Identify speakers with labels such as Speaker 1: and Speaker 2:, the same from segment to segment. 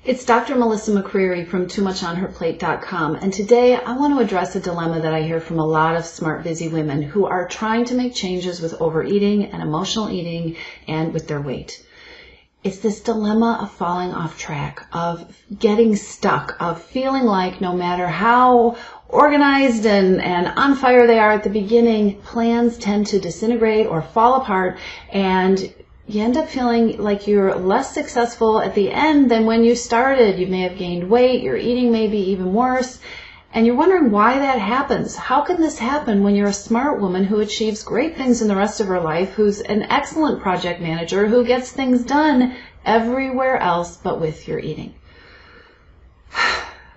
Speaker 1: It's Dr. Melissa McCreery from TooMuchOnHerPlate.com, and today I want to address a dilemma that I hear from a lot of smart, busy women who are trying to make changes with overeating and emotional eating and with their weight. It's this dilemma of falling off track, of getting stuck, of feeling like no matter how organized and on fire they are at the beginning, plans tend to disintegrate or fall apart, and you end up feeling like you're less successful at the end than when you started. You may have gained weight, your eating may be even worse, and you're wondering why that happens. How can this happen when you're a smart woman who achieves great things in the rest of her life, who's an excellent project manager, who gets things done everywhere else but with your eating?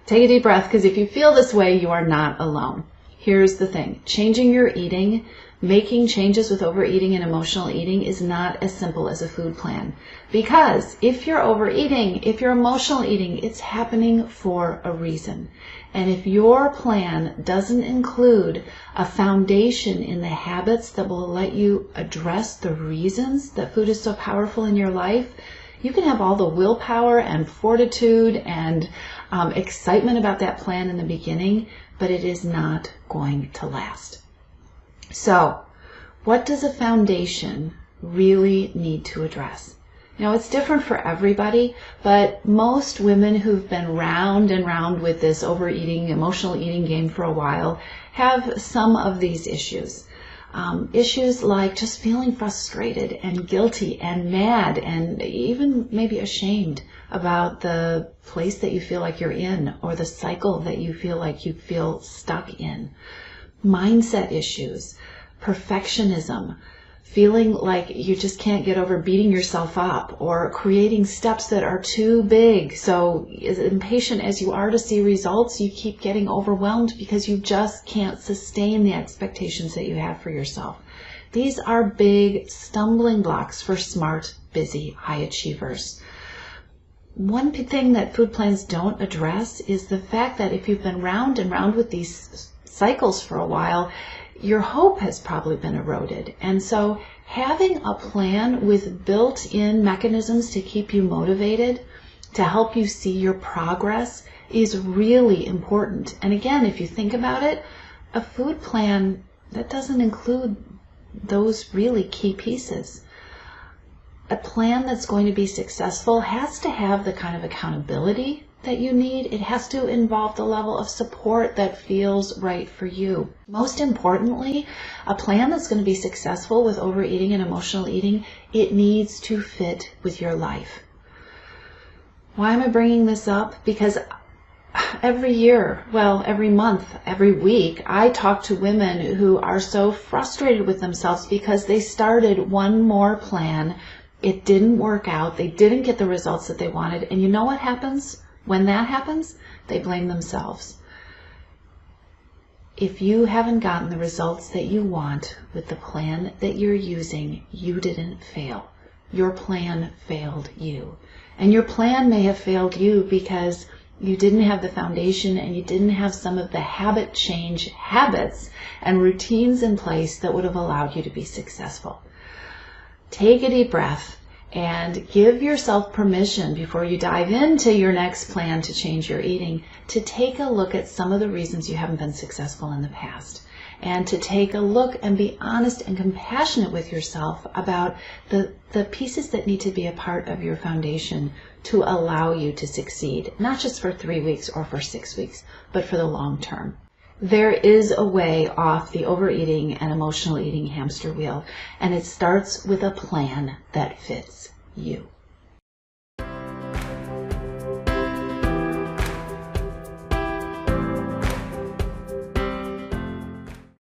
Speaker 1: Take a deep breath, because if you feel this way, you are not alone. Here's the thing. Changing your eating, making changes with overeating and emotional eating is not as simple as a food plan. Because if you're overeating, if you're emotional eating, it's happening for a reason. And if your plan doesn't include a foundation in the habits that will let you address the reasons that food is so powerful in your life, you can have all the willpower and fortitude and excitement about that plan in the beginning, but it is not going to last. So, what does a foundation really need to address? You know, it's different for everybody, but most women who've been round and round with this overeating, emotional eating game for a while have some of these issues. Issues like just feeling frustrated and guilty and mad and even maybe ashamed about the place that you feel like you're in or the cycle that you feel stuck in. Mindset issues, perfectionism, feeling like you just can't get over beating yourself up or creating steps that are too big. So as impatient as you are to see results, you keep getting overwhelmed because you just can't sustain the expectations that you have for yourself. These are big stumbling blocks for smart, busy, high achievers. One thing that food plans don't address is the fact that if you've been round and round with these cycles for a while, your hope has probably been eroded. And so having a plan with built-in mechanisms to keep you motivated, to help you see your progress, is really important. And again, if you think about it, a food plan that doesn't include those really key pieces. A plan that's going to be successful has to have the kind of accountability that you need. It has to involve the level of support that feels right for you. Most importantly, a plan that's going to be successful with overeating and emotional eating, it needs to fit with your life. Why am I bringing this up? Because every year, every month, every week, I talk to women who are so frustrated with themselves because they started one more plan. It didn't work out. They didn't get the results that they wanted. And you know what happens? When that happens, they blame themselves. If you haven't gotten the results that you want with the plan that you're using, you didn't fail. Your plan failed you. And your plan may have failed you because you didn't have the foundation and you didn't have some of the habit change habits and routines in place that would have allowed you to be successful. Take a deep breath and give yourself permission before you dive into your next plan to change your eating to take a look at some of the reasons you haven't been successful in the past, and to take a look and be honest and compassionate with yourself about the pieces that need to be a part of your foundation to allow you to succeed, not just for 3 weeks or for 6 weeks, but for the long term. There is a way off the overeating and emotional eating hamster wheel, and it starts with a plan that fits you.